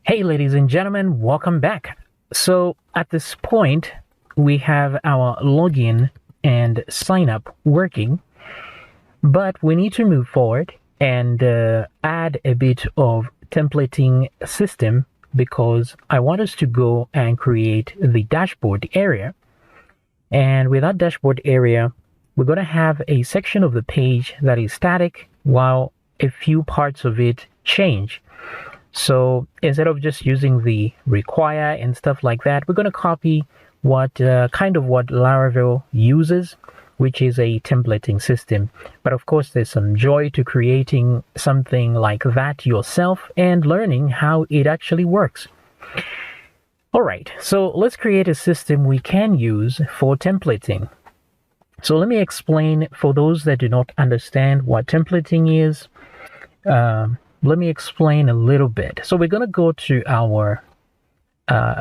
Hey ladies and gentlemen, welcome back. So at this point, we have our login and sign up working, but we need to move forward and add a bit of templating system because I want us to go and create the dashboard area. And with that dashboard area, we're going to have a section of the page that is static while a few parts of it change. So instead of just using the require and stuff like that, we're going to copy what Laravel uses, which is a templating system. But of course, there's some joy to creating something like that yourself and learning how it actually works. All right, so let's create a system we can use for templating. So let me explain for those that do not understand what templating is. Let me explain a little bit. So we're going to go to our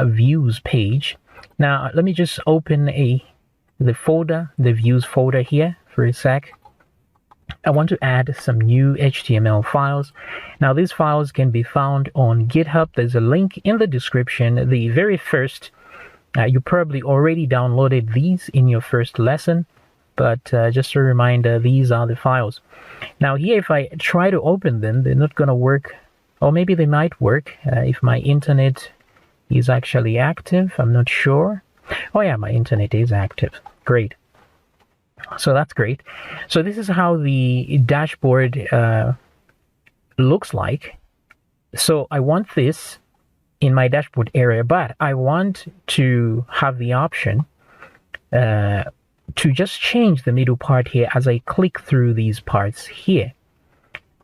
views page. Now, let me just open the views folder here for a sec. I want to add some new HTML files. Now, these files can be found on GitHub. There's a link in the description. The very first, you probably already downloaded these in your first lesson. But just a reminder, these are the files. Now here, if I try to open them, they're not going to work. Or maybe they might work if my internet is actually active. I'm not sure. Oh yeah, my internet is active. Great. So that's great. So this is how the dashboard looks like. So I want this in my dashboard area, but I want to have the option to just change the middle part here as I click through these parts here.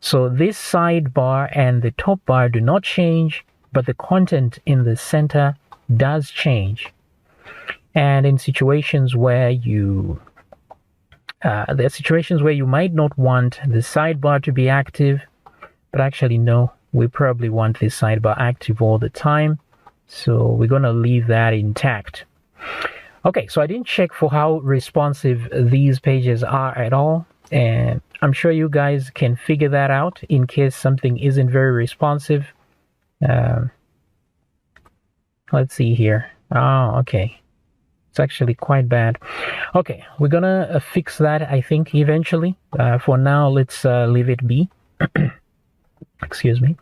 So this sidebar and the top bar do not change, but the content in the center does change. And in situations where there are situations where you might not want the sidebar to be active, but actually no, we probably want this sidebar active all the time. So we're going to leave that intact. Okay, so I didn't check for how responsive these pages are at all, and I'm sure you guys can figure that out in case something isn't very responsive. Let's see here. Oh, okay. It's actually quite bad. Okay, we're gonna fix that, I think, eventually. For now, let's leave it be. Excuse me.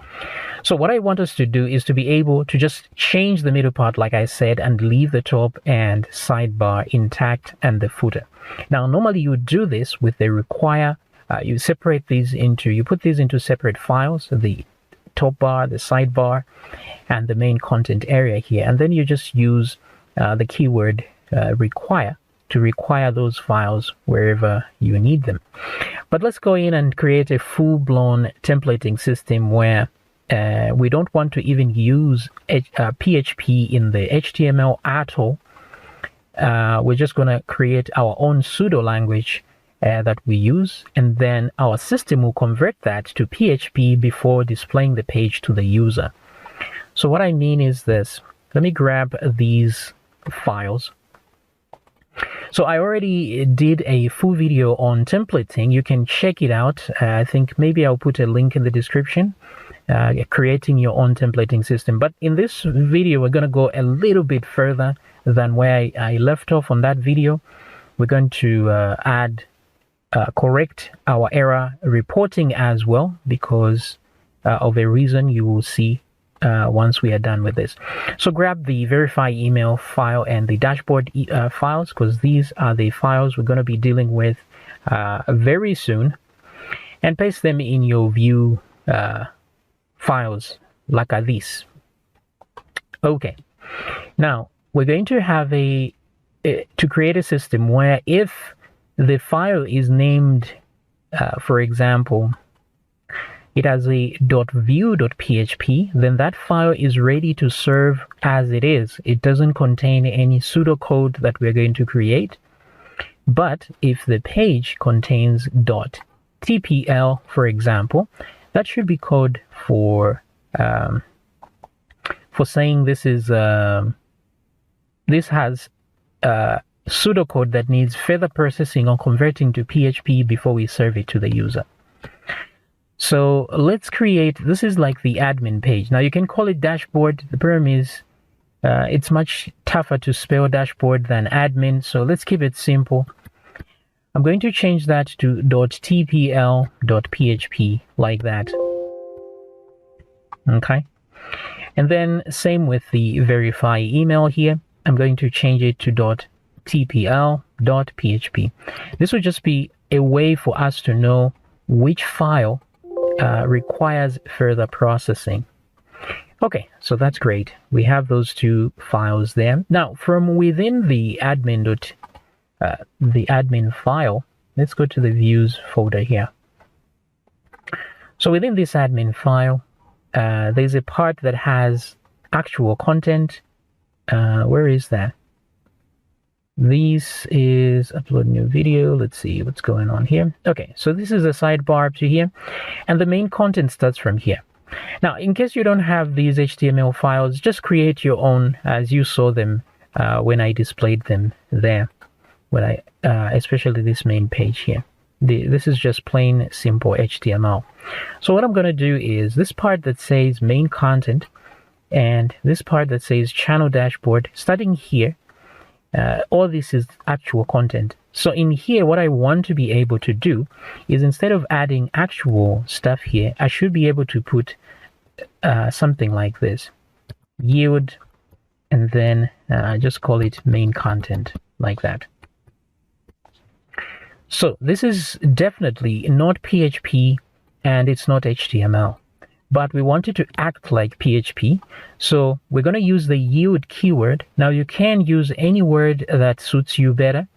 So what I want us to do is to be able to just change the middle part, like I said, and leave the top and sidebar intact and the footer. Now, normally you would do this with the require. You put these into separate files, the top bar, the sidebar, and the main content area here. And then you just use the keyword require to require those files wherever you need them. But let's go in and create a full-blown templating system where we don't want to even use PHP in the HTML at all. We're just going to create our own pseudo language that we use, and then our system will convert that to PHP before displaying the page to the user. So what I mean is this. Let me grab these files. So I already did a full video on templating. You can check it out. I think maybe I'll put a link in the description, creating your own templating system. But in this video, we're going to go a little bit further than where I left off on that video. We're going to correct our error reporting as well because of a reason you will see once we are done with this. So grab the verify email file and the dashboard files, because these are the files we're going to be dealing with very soon, and paste them in your view files like this. Okay, now we're going to have to create a system where if the file is named, for example, it has a .view.php, then that file is ready to serve as it is. It doesn't contain any pseudocode that we're going to create. But if the page contains .tpl, for example, that should be code for saying this has pseudocode that needs further processing or converting to PHP before we serve it to the user. So let's create, this is like the admin page. Now you can call it dashboard. The problem is it's much tougher to spell dashboard than admin. So let's keep it simple. I'm going to change that to .tpl.php like that. Okay. And then same with the verify email here. I'm going to change it to .tpl.php. This will just be a way for us to know which file requires further processing. Okay, so that's great. We have those two files there. Now, from within the admin file, let's go to the views folder here. So within this admin file, there's a part that has actual content. Where is that? This is upload new video. Let's see what's going on here. Okay, so this is a sidebar up to here, and the main content starts from here. Now, in case you don't have these HTML files, just create your own as you saw them when I displayed them there. When I, especially this main page here. This is just plain simple HTML. So what I'm going to do is this part that says main content and this part that says channel dashboard, starting here, all this is actual content. So in here, what I want to be able to do is instead of adding actual stuff here, I should be able to put something like this, yield, and then just call it main content like that. So this is definitely not PHP and it's not HTML, but we want it to act like PHP. So we're going to use the yield keyword. Now you can use any word that suits you better.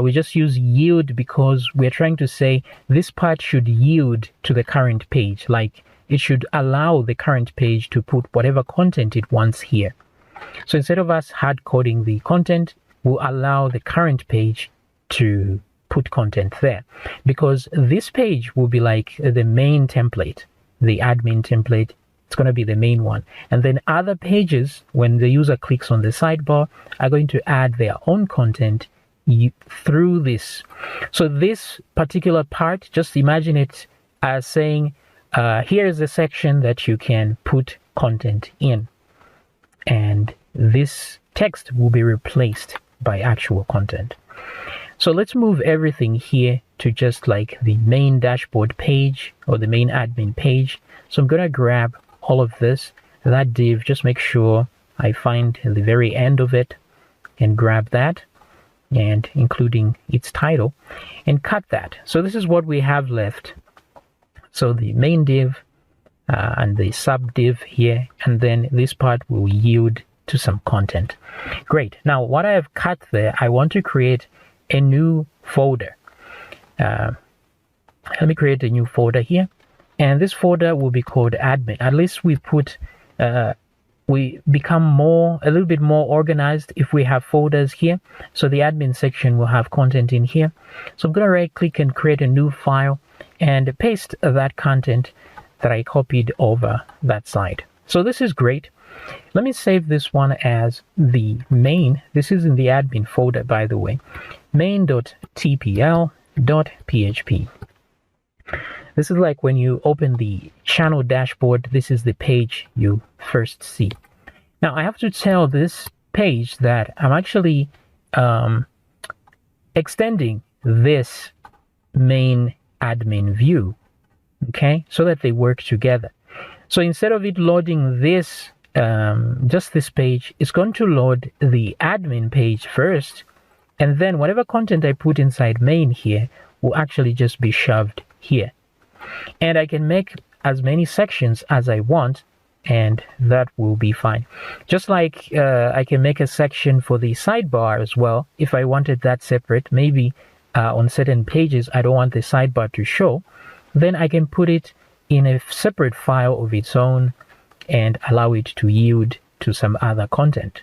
We just use yield because we're trying to say this part should yield to the current page. Like it should allow the current page to put whatever content it wants here. So instead of us hard coding the content, we'll allow the current page to put content there, because this page will be like the main template, the admin template. It's going to be the main one, and then other pages, when the user clicks on the sidebar, are going to add their own content through this. So this particular part, just imagine it as saying here is a section that you can put content in, and this text will be replaced by actual content. So let's move everything here to just like the main dashboard page or the main admin page. So I'm going to grab all of this, that div, just make sure I find the very end of it and grab that, and including its title, and cut that. So this is what we have left. So the main div and the sub div here, and then this part will yield to some content. Great. Now what I have cut there, I want to create a new folder. Let me create a new folder here, and this folder will be called admin. At least we put we become a little bit more organized if we have folders here. So the admin section will have content in here. So I'm going to right click and create a new file and paste that content that I copied over that side. So this is great. Let me save this one as the main. This is in the admin folder, by the way. main.tpl.php. This is like when you open the channel dashboard, this is the page you first see. Now I have to tell this page that I'm actually extending this main admin view, okay, so that they work together. So instead of it loading this, just this page, it's going to load the admin page first, and then whatever content I put inside main here will actually just be shoved here. And I can make as many sections as I want, and that will be fine. Just like I can make a section for the sidebar as well, if I wanted that separate. Maybe on certain pages I don't want the sidebar to show, then I can put it in a separate file of its own and allow it to yield to some other content.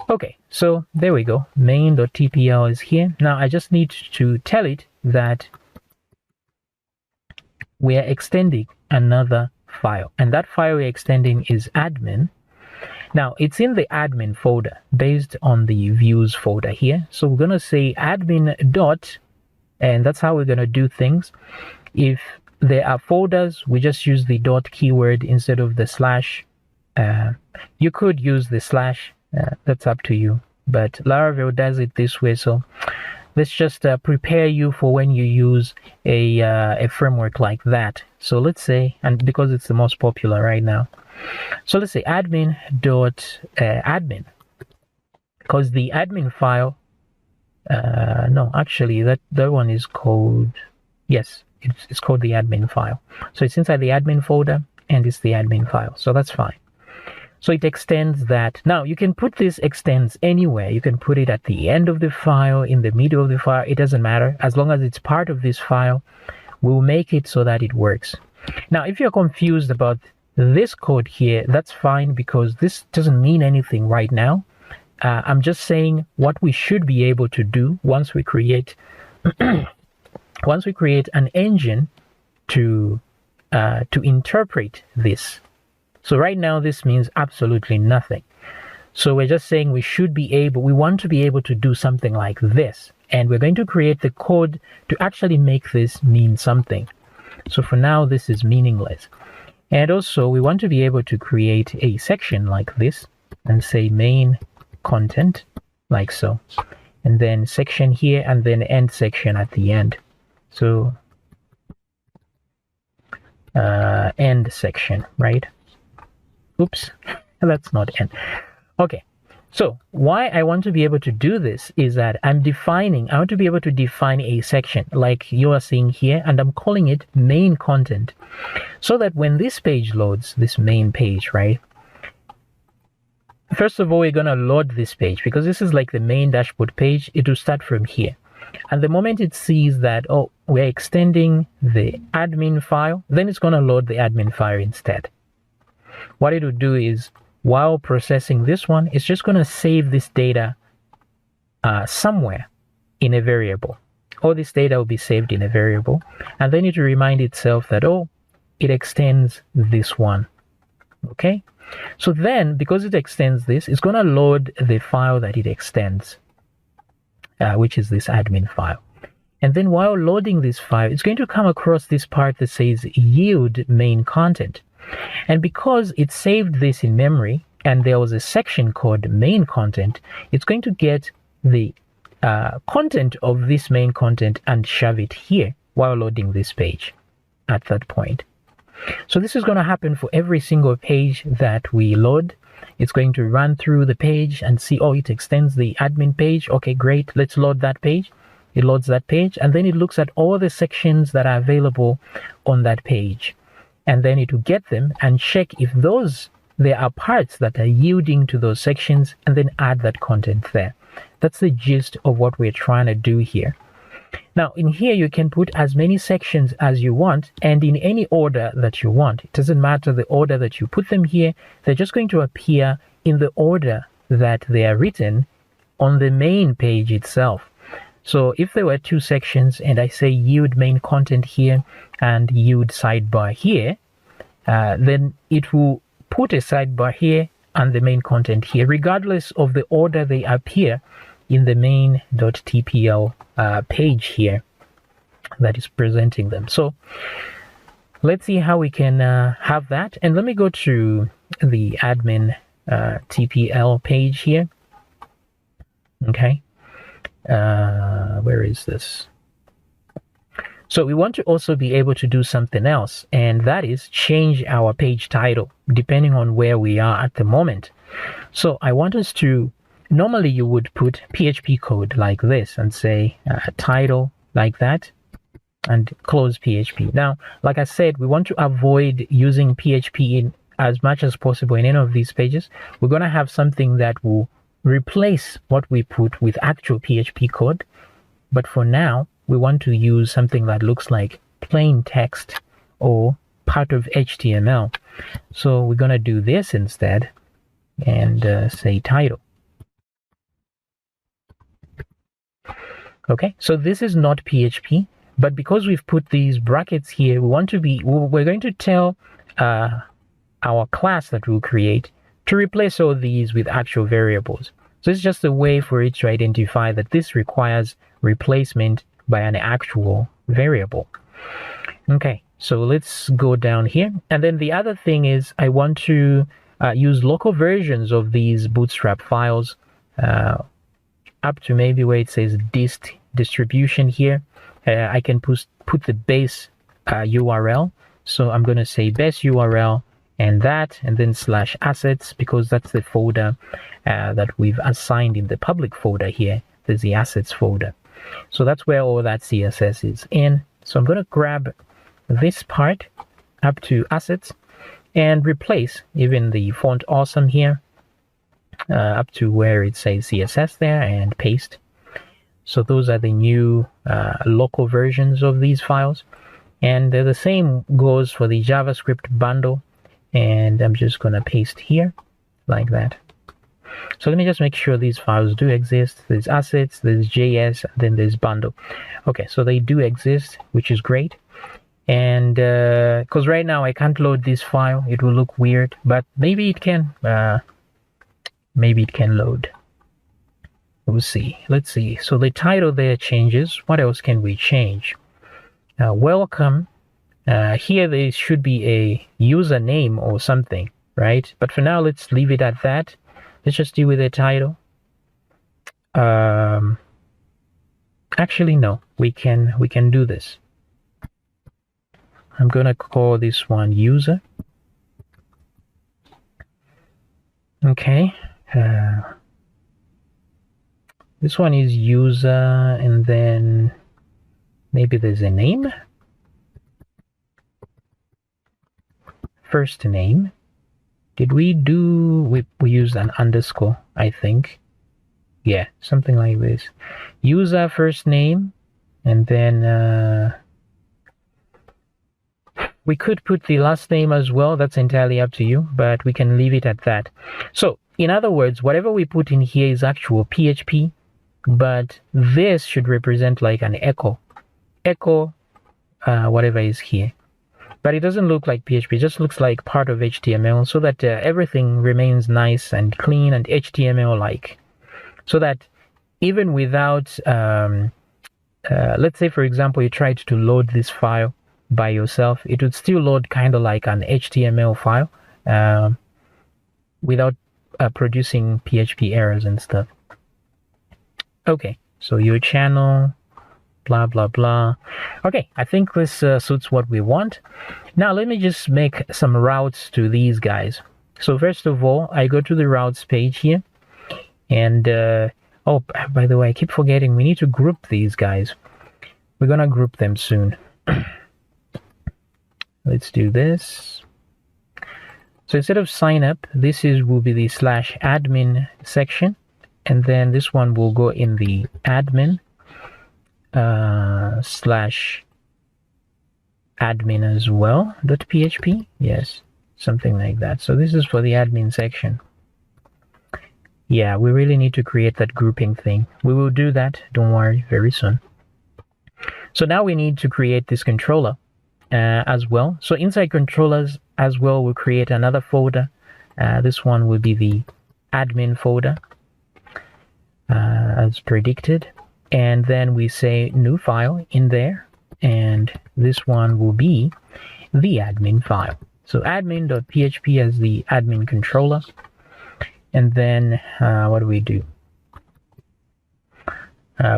Okay, so there we go. Main.tpl is here. Now I just need to tell it that we are extending another file, and that file we're extending is admin. Now it's in the admin folder based on the views folder here. So we're going to say admin dot, and that's how we're going to do things. If there are folders, we just use the dot keyword instead of the slash. You could use the slash, that's up to you, but Laravel does it this way. So let's just prepare you for when you use a framework like that. So let's say, and because it's the most popular right now, so let's say admin dot admin, because the admin file, no, actually that one is called, yes, it's called the admin file. So it's inside the admin folder and it's the admin file. So that's fine. So it extends that. Now you can put this extends anywhere. You can put it at the end of the file, in the middle of the file. It doesn't matter. As long as it's part of this file, we'll make it so that it works. Now, if you're confused about this code here, that's fine, because this doesn't mean anything right now. I'm just saying what we should be able to do once we create once we create an engine to interpret this. So right now this means absolutely nothing. So we're just saying we want to be able to do something like this, and we're going to create the code to actually make this mean something. So for now this is meaningless. And also we want to be able to create a section like this and say main content, like so, and then section here, and then end section at the end. So end section, right? Oops, that's not end. Okay, so why I want to be able to do this is that I want to be able to define a section like you are seeing here, and I'm calling it main content, so that when this page loads, this main page, right? First of all, we're going to load this page because this is like the main dashboard page. It will start from here. And the moment it sees that, oh, we're extending the admin file, then it's going to load the admin file instead. What it will do is, while processing this one, it's just going to save this data somewhere in a variable. All this data will be saved in a variable. And then it will remind itself that, oh, it extends this one. Okay? So then, because it extends this, it's going to load the file that it extends, which is this admin file. And then while loading this file, it's going to come across this part that says yield main content. And because it saved this in memory, and there was a section called main content, it's going to get the content of this main content and shove it here while loading this page at that point. So this is going to happen for every single page that we load. It's going to run through the page and see, oh, it extends the admin page. Okay, great. Let's load that page. It loads that page, and then it looks at all the sections that are available on that page. And then it will get them and check if there are parts that are yielding to those sections, and then add that content there. That's the gist of what we're trying to do here. Now, in here, you can put as many sections as you want, and in any order that you want. It doesn't matter the order that you put them here. They're just going to appear in the order that they are written on the main page itself. So if there were two sections, and I say yield main content here and yield sidebar here, then it will put a sidebar here and the main content here, regardless of the order they appear in the main.tpl page here that is presenting them. So let's see how we can have that. And let me go to the admin TPL page here. Okay. Where is this? So we want to also be able to do something else, and that is change our page title depending on where we are at the moment. So I want us to, normally you would put PHP code like this and say title like that and close PHP. Now, like I said, we want to avoid using PHP in as much as possible in any of these pages. We're going to have something that will replace what we put with actual PHP code. But for now, we want to use something that looks like plain text or part of HTML. So we're going to do this instead and say title. Okay, so this is not PHP, but because we've put these brackets here, we're going to tell our class that we'll create to replace all these with actual variables. So it's just a way for it to identify that this requires replacement by an actual variable. Okay, So let's go down here. And then the other thing is I want to use local versions of these Bootstrap files up to maybe where it says dist distribution here. I can put the base URL. So I'm going to say base URL and then /assets, because that's the folder that we've assigned in the public folder here. There's the assets folder. So that's where all that CSS is in. So I'm going to grab this part up to assets and replace even the font awesome here up to where it says CSS there, and paste. So those are the new local versions of these files. And the same goes for the JavaScript bundle. And I'm just going to paste here like that. So let me just make sure these files do exist. There's assets, there's JS, then there's bundle. Okay, so they do exist, which is great. And because right now I can't load this file, it will look weird, but maybe it can. Maybe it can load. We'll see. Let's see. So the title there changes. What else can we change? Welcome. Here there should be a username or something, right? But for now, let's leave it at that. Let's just deal with the title. Actually, no. We can do this. I'm gonna call this one user. Okay. This one is user, and then maybe there's a name. First name. Did we do, we used an underscore, I think. Yeah, something like this. User first name, and then we could put the last name as well. That's entirely up to you, but we can leave it at that. So in other words, whatever we put in here is actual PHP, but this should represent like an echo whatever is here. But it doesn't look like PHP, it just looks like part of HTML, so that everything remains nice and clean and HTML-like. So that even without, let's say, for example, you tried to load this file by yourself, it would still load kind of like an HTML file without producing PHP errors and stuff. Okay, so your channel, blah blah blah. Okay, I think this suits what we want. Now let me just make some routes to these guys. So first of all, I go to the routes page here, and oh, by the way, I keep forgetting we need to group these guys. We're gonna group them soon. Let's do this. So instead of sign up, this will be the /admin section, and then this one will go in the admin /admin as well .php. Yes, something like that. So this is for the admin section. Yeah, we really need to create that grouping thing. We will do that, don't worry, very soon. So now we need to create this controller as well. So inside controllers as well, we'll create another folder. This one will be the admin folder as predicted. And then we say new file in there, and this one will be the admin file. So admin.php as the admin controller. And then what do we do?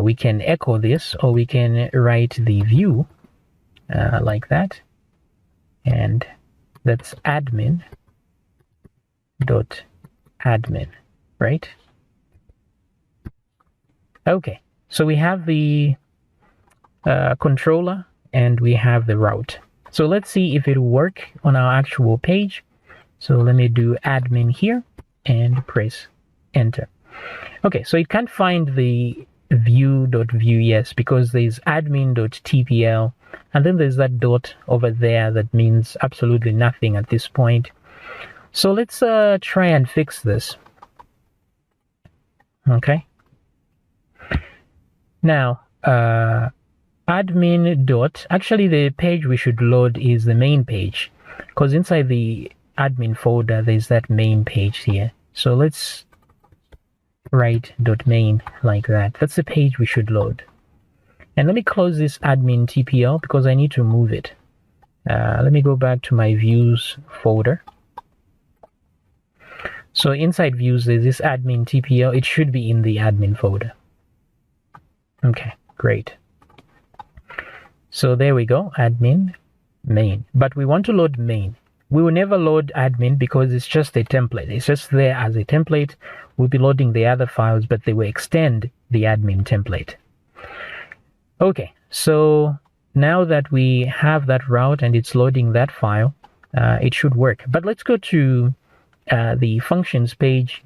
We can echo this, or we can write the view like that, and that's admin.admin, right? Okay, so we have the controller and we have the route. So let's see if it will work on our actual page. So let me do admin here and press enter. Okay, so it can't find the view.view, yes, because there's admin.tpl, and then there's that dot over there that means absolutely nothing at this point. So let's try and fix this. Okay. Now, admin dot, actually the page we should load is the main page, because inside the admin folder there's that main page here. So let's write .main like that. That's the page we should load. And let me close this admin TPL because I need to move it. Let me go back to my views folder. So inside views, there's this admin TPL. It should be in the admin folder. Okay, great. So there we go, admin, main. But we want to load main. We will never load admin because it's just a template. It's just there as a template. We'll be loading the other files, but they will extend the admin template. Okay, so now that we have that route and it's loading that file, it should work. But let's go to the functions page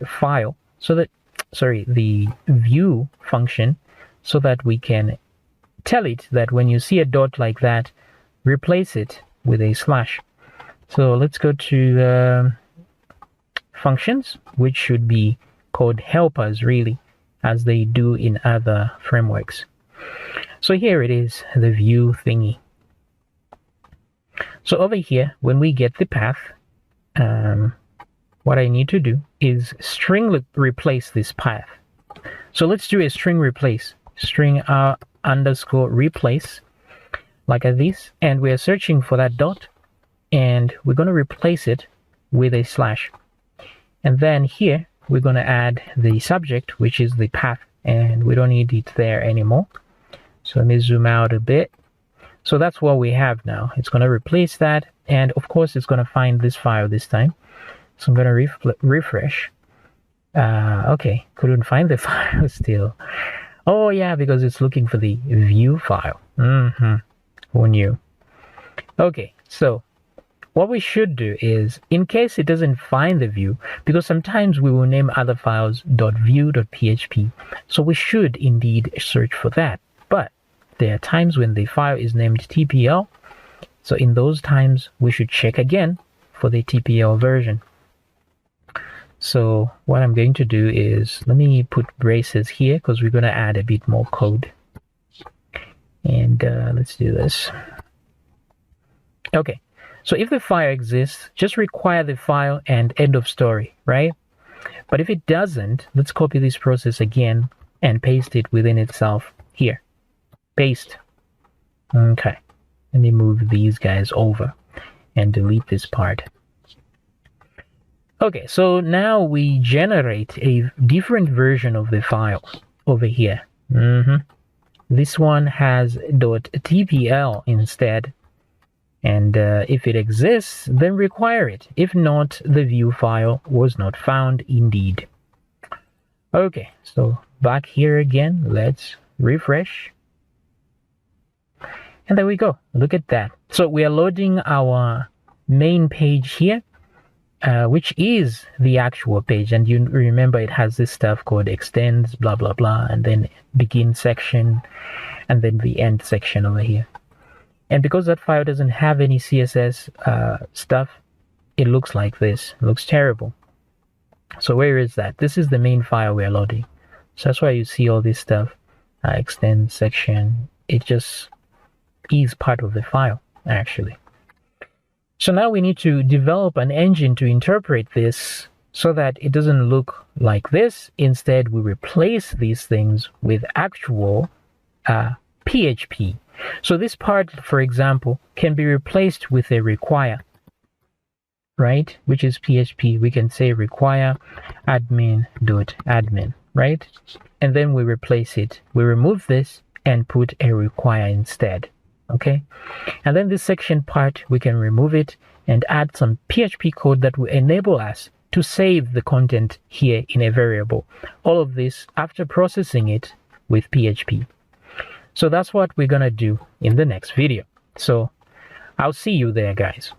file, so that, sorry, the view function, so that we can tell it that when you see a dot like that, replace it with a slash. So let's go to functions, which should be called helpers, really, as they do in other frameworks. So here it is, the view thingy. So over here, when we get the path, what I need to do is string replace this path. So let's do a string replace, string underscore replace, like this, and we're searching for that dot, and we're going to replace it with a slash. And then here we're going to add the subject, which is the path, and we don't need it there anymore. So let me zoom out a bit. So that's what we have now. It's going to replace that, and of course it's going to find this file this time. So I'm going to refresh. Okay, couldn't find the file still. Oh yeah, because it's looking for the view file. Who knew? Okay, so what we should do is, in case it doesn't find the view, because sometimes we will name other files .view.php, so we should indeed search for that. But there are times when the file is named TPL, so in those times we should check again for the TPL version. So what I'm going to do is, let me put braces here because we're going to add a bit more code. And let's do this. Okay, so if the file exists, just require the file and end of story, right? But if it doesn't, let's copy this process again and paste it within itself here. Paste. Okay, let me move these guys over and delete this part. Okay, so now we generate a different version of the file over here. This one has .tpl instead, and if it exists, then require it. If not, the view file was not found indeed. Okay, so back here again, let's refresh. And there we go, look at that. So we are loading our main page here, which is the actual page, and you remember it has this stuff called extends, blah blah blah, and then begin section, and then the end section over here. And because that file doesn't have any CSS stuff, it looks like this. It looks terrible. So where is that? This is the main file we're loading. So that's why you see all this stuff, extend section. It just is part of the file actually. So now we need to develop an engine to interpret this so that it doesn't look like this. Instead, we replace these things with actual PHP. So this part, for example, can be replaced with a require, right? Which is PHP. We can say require admin.admin, right? And then we replace it. We remove this and put a require instead. Okay, and then this section part, we can remove it and add some PHP code that will enable us to save the content here in a variable. All of this after processing it with PHP. So that's what we're gonna do in the next video. So I'll see you there, guys.